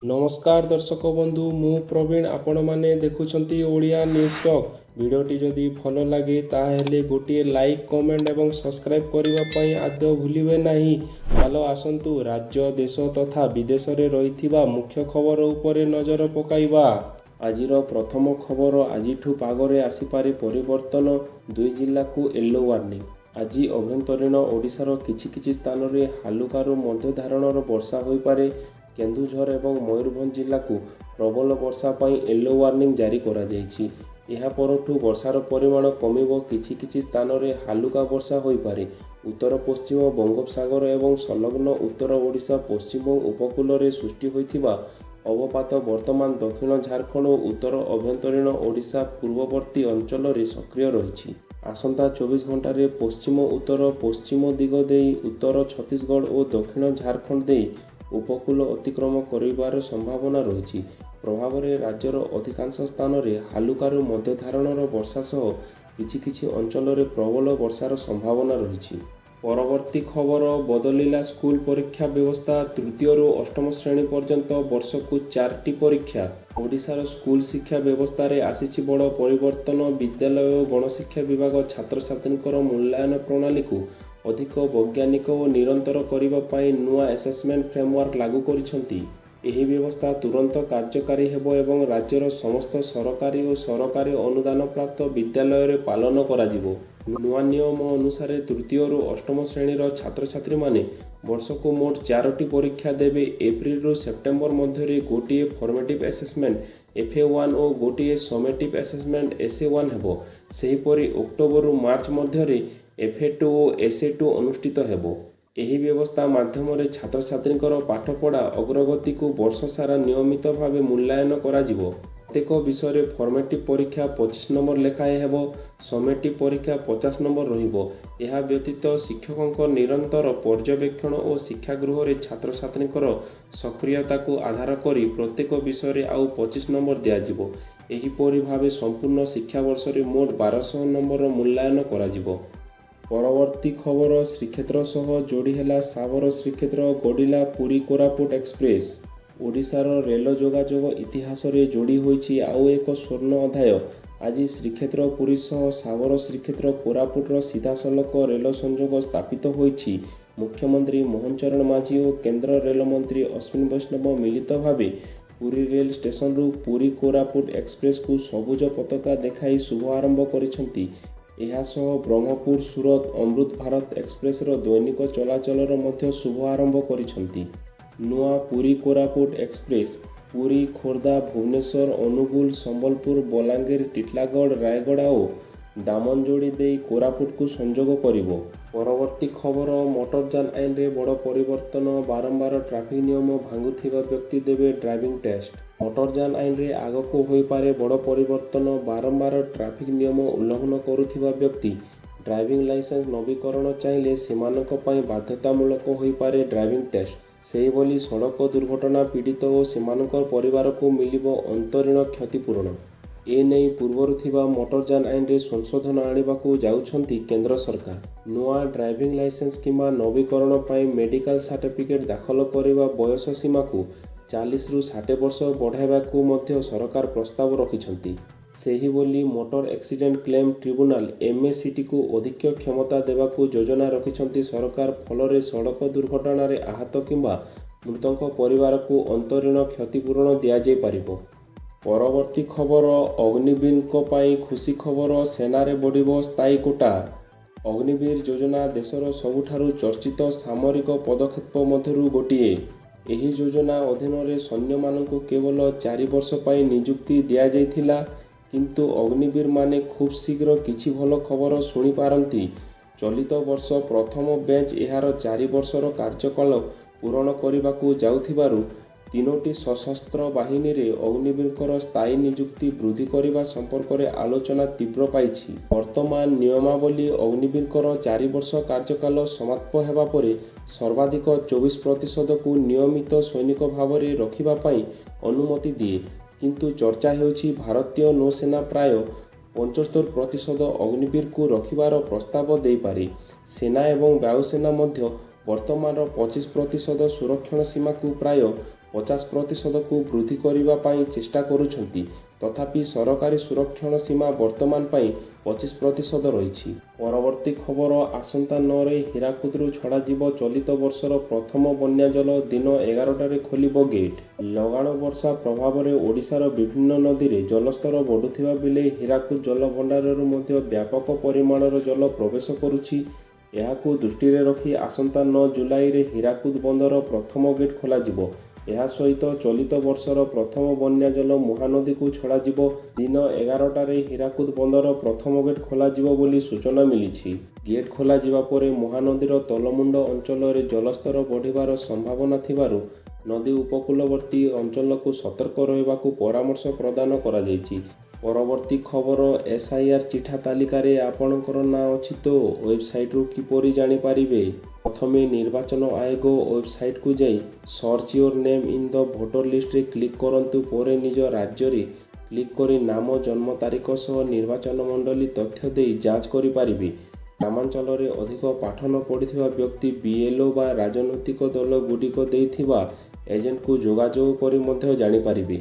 नमस्कार दर्शक बंधु मु प्रवीण आपण माने देखुछंती ओडिया न्यूज टॉक। वीडियोटी जदि भल लगे ताहेले गोटे लाइक कमेंट एवं सब्सक्राइब करने पई आद्य भूलिबे नाही। चलो आसंतु राज्य देश तथा विदेश रे रहिथिबा मुख्य खबर उपरे नजर पकाइबा। आजिर प्रथम खबर आजिठु पागरे आसीपारे परिवर्तन। दुई जिल्ला को येलो वार्निंग। आज अभ्यंतरीण ओडिशार किछि स्थान रे हालुकारु मध्य धारणर वर्षा होई पारे। केन्दुझर एवं मयूरभंज जिला को प्रबल वर्षा पाई येलो वार्निंग जारी करा जायछि। ଏହା ପରଠୁ ବର୍ଷାର ପରିମାଣ କମିବ। କିଛି ସ୍ଥାନରେ ହାଲୁକା ବର୍ଷା ହୋଇପାରେ। ଉତ୍ତର ପଶ୍ଚିମ ବଙ୍ଗୋପସାଗର ଏବଂ ସଂଲଗ୍ନ ଉତ୍ତର ଓଡ଼ିଶା ପଶ୍ଚିମ ଉପକୂଳରେ ସୃଷ୍ଟି ହୋଇଥିବା ଅବପାତ ବର୍ତ୍ତମାନ ଦକ୍ଷିଣ ଝାରଖଣ୍ଡ ଓ ଉତ୍ତର ଅଭ୍ୟନ୍ତରୀଣ ଓଡ଼ିଶା ପୂର୍ବବର୍ତ୍ତୀ ଅଞ୍ଚଳରେ ସକ୍ରିୟ ରହିଛି। ଆସନ୍ତା 24 ଘଣ୍ଟାରେ ପଶ୍ଚିମ ଉତ୍ତର ପଶ୍ଚିମ ଦିଗ ଦେଇ ଉତ୍ତର ଛତିଶଗଡ଼ ଓ ଦକ୍ଷିଣ ଝାରଖଣ୍ଡ ଦେଇ ଉପକୂଳ ଅତିକ୍ରମ କରିବାର ସମ୍ଭାବନା ରହିଛି। ପ୍ରଭାବରେ ରାଜ୍ୟର ଅଧିକାଂଶ ସ୍ଥାନରେ ହାଲୁକାରୁ ମଧ୍ୟ ଧରଣର ବର୍ଷା ସହ କିଛି ଅଞ୍ଚଳରେ ପ୍ରବଳ ବର୍ଷାର ସମ୍ଭାବନା ରହିଛି। ପରବର୍ତ୍ତୀ ଖବର ବଦଳିଲା ସ୍କୁଲ ପରୀକ୍ଷା ବ୍ୟବସ୍ଥା। ତୃତୀୟରୁ ଅଷ୍ଟମ ଶ୍ରେଣୀ ପର୍ଯ୍ୟନ୍ତ ବର୍ଷକୁ 4ଟି ପରୀକ୍ଷା। ଓଡ଼ିଶାର ସ୍କୁଲ ଶିକ୍ଷା ବ୍ୟବସ୍ଥାରେ ଆସିଛି ବଡ଼ ପରିବର୍ତ୍ତନ। ବିଦ୍ୟାଳୟ ଓ ଗଣଶିକ୍ଷା ବିଭାଗ ଛାତ୍ରଛାତ୍ରୀଙ୍କର ମୂଲ୍ୟାୟନ ପ୍ରଣାଳୀକୁ ଅଧିକ ବୈଜ୍ଞାନିକ ଓ ନିରନ୍ତର କରିବା ପାଇଁ ନୂଆ ଆସେସମେଣ୍ଟ ଫ୍ରେମୱାର୍କ ଲାଗୁ କରିଛନ୍ତି। ଏହି ବ୍ୟବସ୍ଥା ତୁରନ୍ତ କାର୍ଯ୍ୟକାରୀ ହେବ ଏବଂ ରାଜ୍ୟର ସମସ୍ତ ସରକାରୀ ଓ ସରକାରୀ ଅନୁଦାନ ପ୍ରାପ୍ତ ବିଦ୍ୟାଳୟରେ ପାଳନ କରାଯିବ। ନୂଆ ନିୟମ ଅନୁସାରେ ତୃତୀୟରୁ ଅଷ୍ଟମ ଶ୍ରେଣୀର ଛାତ୍ରଛାତ୍ରୀମାନେ ବର୍ଷକୁ ମୋଟ 4ଟି ପରୀକ୍ଷା ଦେବେ। ଏପ୍ରିଲରୁ ସେପ୍ଟେମ୍ବର ମଧ୍ୟରେ ଗୋଟିଏ ଫର୍ମେଟିଭ୍ ଆସେସମେଣ୍ଟ FA1 ଓ ଗୋଟିଏ ସमेटिव ଆସେସମେଣ୍ଟ SA1 ହେବ। ସେହିପରି ଅକ୍ଟୋବରରୁ ମାର୍ଚ୍ଚ ମଧ୍ୟରେ FA2 ଓ SA2 ଅନୁଷ୍ଠିତ ହେବ। ଏହି ବ୍ୟବସ୍ଥା ମାଧ୍ୟମରେ ଛାତ୍ରଛାତ୍ରୀଙ୍କର ପାଠପଢ଼ା ଅଗ୍ରଗତିକୁ ବର୍ଷ ସାରା ନିୟମିତ ଭାବେ ମୂଲ୍ୟାୟନ କରାଯିବ। ପ୍ରତ୍ୟେକ ବିଷୟରେ ଫର୍ମେଟିଭ୍ ପରୀକ୍ଷା 25 ନମ୍ବର ଲେଖାଏଁ ହେବ। ସमेଟିଭ୍ ପରୀକ୍ଷା 50 ନମ୍ବର ରହିବ। ଏହା ବ୍ୟତୀତ ଶିକ୍ଷକଙ୍କ ନିରନ୍ତର ପର୍ଯ୍ୟବେକ୍ଷଣ ଓ ଶିକ୍ଷାଗୃହରେ ଛାତ୍ରଛାତ୍ରୀଙ୍କର ସକ୍ରିୟତାକୁ ଆଧାର କରି ପ୍ରତ୍ୟେକ ବିଷୟରେ ଆଉ 25 ନମ୍ବର ଦିଆଯିବ। ଏହିପରି ଭାବେ ସମ୍ପୂର୍ଣ୍ଣ ଶିକ୍ଷାବର୍ଷରେ ମୋଟ 1200 ନମ୍ବରର ମୂଲ୍ୟାୟନ କରାଯିବ। ପରବର୍ତ୍ତୀ ଖବର ଶ୍ରୀକ୍ଷେତ୍ର ସହ ଯୋଡ଼ି ହେଲା ସାବର ଶ୍ରୀକ୍ଷେତ୍ର ଗଡ଼ିଲା ପୁରୀ କୋରାପୁଟ ଏକ୍ସପ୍ରେସ୍। ଓଡ଼ିଶାର ରେଳ ଯୋଗାଯୋଗ ଇତିହାସରେ ଯୋଡ଼ି ହୋଇଛି ଆଉ ଏକ ସ୍ୱର୍ଣ୍ଣ ଅଧ୍ୟାୟ। ଆଜି ଶ୍ରୀକ୍ଷେତ୍ର ପୁରୀ ସହ ସାବର ଶ୍ରୀକ୍ଷେତ୍ର କୋରାପୁଟର ସିଧାସଳଖ ରେଳ ସଂଯୋଗ ସ୍ଥାପିତ ହୋଇଛି। ମୁଖ୍ୟମନ୍ତ୍ରୀ ମୋହନ ଚରଣ ମାଝୀ ଓ କେନ୍ଦ୍ର ରେଳମନ୍ତ୍ରୀ ଅଶ୍ୱିନୀ ବୈଷ୍ଣବ ମିଳିତ ଭାବେ ପୁରୀ ରେଳ ଷ୍ଟେସନରୁ ପୁରୀ କୋରାପୁଟ ଏକ୍ସପ୍ରେସକୁ ସବୁଜ ପତାକା ଦେଖାଇ ଶୁଭାରମ୍ଭ କରିଛନ୍ତି। ଏହାସହ ବ୍ରହ୍ମପୁର ସୁରତ ଅମୃତ ଭାରତ ଏକ୍ସପ୍ରେସର ଦୈନିକ ଚଳାଚଳର ମଧ୍ୟ ଶୁଭାରମ୍ଭ କରିଛନ୍ତି। ନୂଆ ପୁରୀ କୋରାପୁଟ ଏକ୍ସପ୍ରେସ ପୁରୀ ଖୋର୍ଦ୍ଧା ଭୁବନେଶ୍ୱର ଅନୁଗୁଳ ସମ୍ବଲପୁର ବଲାଙ୍ଗୀର ଟିଟିଲାଗଡ଼ ରାୟଗଡ଼ା ଓ ଦାମନଯୋଡ଼ି ଦେଇ କୋରାପୁଟକୁ ସଂଯୋଗ କରିବ। ପରବର୍ତ୍ତୀ ଖବର ମୋଟରଯାନ ଆଇନରେ ବଡ଼ ପରିବର୍ତ୍ତନ। ବାରମ୍ବାର ଟ୍ରାଫିକ୍ ନିୟମ ଭାଙ୍ଗୁଥିବା ବ୍ୟକ୍ତି ଦେବେ ଡ୍ରାଇଭିଂ ଟେଷ୍ଟ। ମୋଟରଯାନ ଆଇନରେ ଆଗକୁ ହୋଇପାରେ ବଡ଼ ପରିବର୍ତ୍ତନ। ବାରମ୍ବାର ଟ୍ରାଫିକ୍ ନିୟମ ଉଲ୍ଲଂଘନ କରୁଥିବା ବ୍ୟକ୍ତି ଡ୍ରାଇଭିଂ ଲାଇସେନ୍ସ ନବୀକରଣ ଚାହିଁଲେ ସେମାନଙ୍କ ପାଇଁ ବାଧ୍ୟତାମୂଳକ ହୋଇପାରେ ଡ୍ରାଇଭିଂ ଟେଷ୍ଟ। ସେହିଭଳି ସଡ଼କ ଦୁର୍ଘଟଣା ପୀଡ଼ିତ ଓ ସେମାନଙ୍କ ପରିବାରକୁ ମିଳିବ ଅନ୍ତରୀଣ କ୍ଷତିପୂରଣ। ଏନେଇ ପୂର୍ବରୁ ଥିବା ମୋଟରଯାନ ଆଇନରେ ସଂଶୋଧନ ଆଣିବାକୁ ଯାଉଛନ୍ତି କେନ୍ଦ୍ର ସରକାର। ନୂଆ ଡ୍ରାଇଭିଂ ଲାଇସେନ୍ସ କିମ୍ବା ନବୀକରଣ ପାଇଁ ମେଡିକାଲ ସାର୍ଟିଫିକେଟ୍ ଦାଖଲ କରିବା ବୟସ ସୀମାକୁ 40ରୁ 60 ବର୍ଷ ବଢ଼ାଇବାକୁ ମଧ୍ୟ ସରକାର ପ୍ରସ୍ତାବ ରଖିଛନ୍ତି। ସେହିଭଳି ମୋଟର ଆକ୍ସିଡେଣ୍ଟ କ୍ଲେମ୍ ଟ୍ରିବ୍ୟୁନାଲ MACTକୁ ଅଧିକ କ୍ଷମତା ଦେବାକୁ ଯୋଜନା ରଖିଛନ୍ତି ସରକାର। ଫଳରେ ସଡ଼କ ଦୁର୍ଘଟଣାରେ ଆହତ କିମ୍ବା ମୃତଙ୍କ ପରିବାରକୁ ଅନ୍ତରୀଣ କ୍ଷତିପୂରଣ ଦିଆଯାଇପାରିବ। ପରବର୍ତ୍ତୀ ଖବର ଅଗ୍ନିବୀରଙ୍କ ପାଇଁ ଖୁସି ଖବର। ସେନାରେ ବଢ଼ିବ ସ୍ଥାୟୀ କୋଟା। ଅଗ୍ନିବୀର ଯୋଜନା ଦେଶର ସବୁଠାରୁ ଚର୍ଚ୍ଚିତ ସାମରିକ ପଦକ୍ଷେପ ମଧ୍ୟରୁ ଗୋଟିଏ। ଏହି ଯୋଜନା ଅଧୀନରେ ସୈନ୍ୟମାନଙ୍କୁ କେବଳ 4 ବର୍ଷ ପାଇଁ ନିଯୁକ୍ତି ଦିଆଯାଇଥିଲା। କିନ୍ତୁ ଅଗ୍ନିବୀରମାନେ ଖୁବ୍ ଶୀଘ୍ର କିଛି ଭଲ ଖବର ଶୁଣିପାରନ୍ତି। ଚଳିତ ବର୍ଷ ପ୍ରଥମ ବ୍ୟାଚ୍ ଏହାର 4 ବର୍ଷର କାର୍ଯ୍ୟକାଳ ପୂରଣ କରିବାକୁ ଯାଉଥିବାରୁ 3ଟି ସଶସ୍ତ୍ର ବାହିନୀରେ ଅଗ୍ନିବୀରଙ୍କର ସ୍ଥାୟୀ ନିଯୁକ୍ତି ବୃଦ୍ଧି କରିବା ସମ୍ପର୍କରେ ଆଲୋଚନା ତୀବ୍ର ପାଇଛି। ବର୍ତ୍ତମାନ ନିୟମାବଳୀ ଅଗ୍ନିବୀରଙ୍କର 4 ବର୍ଷ କାର୍ଯ୍ୟକାଳ ସମାପ୍ତ ହେବା ପରେ ସର୍ବାଧିକ 24%କୁ ନିୟମିତ ସୈନିକ ଭାବରେ ରଖିବା ପାଇଁ ଅନୁମତି ଦିଏ। କିନ୍ତୁ ଚର୍ଚ୍ଚା ହେଉଛି ଭାରତୀୟ ନୌସେନା ପ୍ରାୟ 75% ଅଗ୍ନିବୀରକୁ ରଖିବାର ପ୍ରସ୍ତାବ ଦେଇପାରେ। ସେନା ଏବଂ ବାୟୁସେନା ମଧ୍ୟ ବର୍ତ୍ତମାନର 25% ସୁରକ୍ଷଣ ସୀମାକୁ ପ୍ରାୟ 50% ବୃଦ୍ଧି କରିବା ପାଇଁ ଚେଷ୍ଟା କରୁଛନ୍ତି। ତଥାପି ସରକାରୀ ସୁରକ୍ଷଣ ସୀମା ବର୍ତ୍ତମାନ ପାଇଁ 25% ରହିଛି। ପରବର୍ତ୍ତୀ ଖବର, ଆସନ୍ତା 9ରେ ହୀରାକୁଦରୁ ଛଡ଼ାଯିବ ଚଳିତ ବର୍ଷର ପ୍ରଥମ ବନ୍ୟା ଜଳ। ଦିନ 11ଟାରେ ଖୋଲିବ ଗେଟ୍। ଲଗାଣ ବର୍ଷା ପ୍ରଭାବରେ ଓଡ଼ିଶାର ବିଭିନ୍ନ ନଦୀରେ ଜଳସ୍ତର ବଢ଼ୁଥିବା ବେଳେ ହୀରାକୁଦ ଜଳଭଣ୍ଡାରରୁ ମଧ୍ୟ ବ୍ୟାପକ ପରିମାଣର ଜଳ ପ୍ରବେଶ କରୁଛି। ଏହାକୁ ଦୃଷ୍ଟିରେ ରଖି ଆସନ୍ତା 9 ଜୁଲାଇରେ ହୀରାକୁଦ ବନ୍ଦର ପ୍ରଥମ ଗେଟ୍ ଖୋଲାଯିବ। ଏହା ସହିତ ଚଳିତ ବର୍ଷର ପ୍ରଥମ ବନ୍ୟା ଜଳ ମହାନଦୀକୁ ଛଡ଼ାଯିବ। ଦିନ 11ଟାରେ ହୀରାକୁଦ ବନ୍ଦର ପ୍ରଥମ ଗେଟ୍ ଖୋଲାଯିବ ବୋଲି ସୂଚନା ମିଳିଛି। ଗେଟ୍ ଖୋଲାଯିବା ପରେ ମହାନଦୀର ତଳମୁଣ୍ଡ ଅଞ୍ଚଳରେ ଜଳସ୍ତର ବଢ଼ିବାର ସମ୍ଭାବନା ଥିବାରୁ ନଦୀ ଉପକୂଳବର୍ତ୍ତୀ ଅଞ୍ଚଳକୁ ସତର୍କ ରହିବାକୁ ପରାମର୍ଶ ପ୍ରଦାନ କରାଯାଇଛି। ପରବର୍ତ୍ତୀ ଖବର, SIR ଚିଠା ତାଲିକାରେ ଆପଣଙ୍କର ନାଁ ଅଛି ତ? ୱେବସାଇଟରୁ କିପରି ଜାଣିପାରିବେ? ପ୍ରଥମେ ନିର୍ବାଚନ ଆୟୋଗ ୱେବସାଇଟକୁ ଯାଇ search your name in the voter ଲିଷ୍ଟରେ କ୍ଲିକ୍ କରନ୍ତୁ। ପରେ ନିଜ ରାଜ୍ୟରେ କ୍ଲିକ୍ କରି ନାମ, ଜନ୍ମ ତାରିଖ ସହ ନିର୍ବାଚନ ମଣ୍ଡଳୀ ତଥ୍ୟ ଦେଇ ଯାଞ୍ଚ କରିପାରିବେ। ଗ୍ରାମାଞ୍ଚଳରେ ଅଧିକ ପାଠ ନ ପଢ଼ିଥିବା ବ୍ୟକ୍ତି BLO ବା ରାଜନୈତିକ ଦଳ ଗୁଡ଼ିକ ଦେଇଥିବା ଏଜେଣ୍ଟଙ୍କୁ ଯୋଗାଯୋଗ କରି ମଧ୍ୟ ଜାଣିପାରିବେ।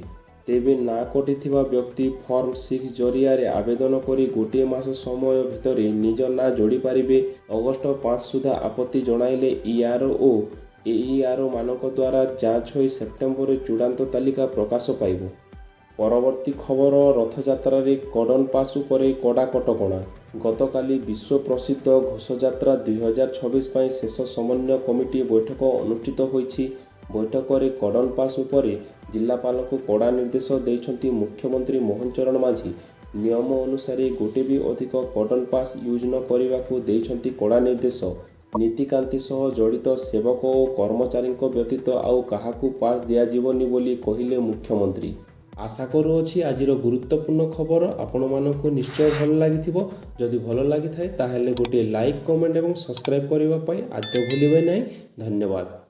ତେବେ ନାଁ କଟିଥିବା ବ୍ୟକ୍ତି ଫର୍ମ 6 ଜରିଆରେ ଆବେଦନ କରି ଗୋଟିଏ ମାସ ସମୟ ଭିତରେ ନିଜ ନାଁ ଯୋଡ଼ିପାରିବେ। ଅଗଷ୍ଟ 5 ସୁଦ୍ଧା ଆପତ୍ତି ଜଣାଇଲେ ERO ଓ AERO ମାନଙ୍କ ଦ୍ୱାରା ଯାଞ୍ଚ ହୋଇ ସେପ୍ଟେମ୍ବରରେ ଚୂଡ଼ାନ୍ତ ତାଲିକା ପ୍ରକାଶ ପାଇବ। ପରବର୍ତ୍ତୀ ଖବର, ରଥଯାତ୍ରାରେ କଡ଼ନ ପାସ୍ ଉପରେ କଡ଼ା କଟକଣା। ଗତକାଲି ବିଶ୍ୱ ପ୍ରସିଦ୍ଧ ଘୋଷଯାତ୍ରା 2026 ପାଇଁ ଶେଷ ସମନ୍ୱୟ କମିଟି ବୈଠକ ଅନୁଷ୍ଠିତ ହୋଇଛି। ବୈଠକରେ କଡ଼ନ ପାସ୍ ଉପରେ ଜିଲ୍ଲାପାଳଙ୍କୁ କଡ଼ା ନିର୍ଦ୍ଦେଶ ଦେଇଛନ୍ତି ମୁଖ୍ୟମନ୍ତ୍ରୀ ମୋହନ ଚରଣ ମାଝୀ। ନିୟମ ଅନୁସାରେ ଗୋଟେ ବି ଅଧିକ କଡ଼ନ ପାସ୍ ୟୁଜ୍ ନ କରିବାକୁ ଦେଇଛନ୍ତି କଡ଼ା ନିର୍ଦ୍ଦେଶ। ନୀତିକାନ୍ତି ସହ ଜଡ଼ିତ ସେବକ ଓ କର୍ମଚାରୀଙ୍କ ବ୍ୟତୀତ ଆଉ କାହାକୁ ପାସ୍ ଦିଆଯିବନି ବୋଲି କହିଲେ ମୁଖ୍ୟମନ୍ତ୍ରୀ। ଆଶା କରୁଅଛି ଆଜିର ଗୁରୁତ୍ୱପୂର୍ଣ୍ଣ ଖବର ଆପଣମାନଙ୍କୁ ନିଶ୍ଚୟ ଭଲ ଲାଗିଥିବ। ଯଦି ଭଲ ଲାଗିଥାଏ ତାହେଲେ ଗୋଟିଏ ଲାଇକ୍, କମେଣ୍ଟ ଏବଂ ସବସ୍କ୍ରାଇବ୍ କରିବା ପାଇଁ ଆଦୌ ଭୁଲିବେ ନାହିଁ। ଧନ୍ୟବାଦ।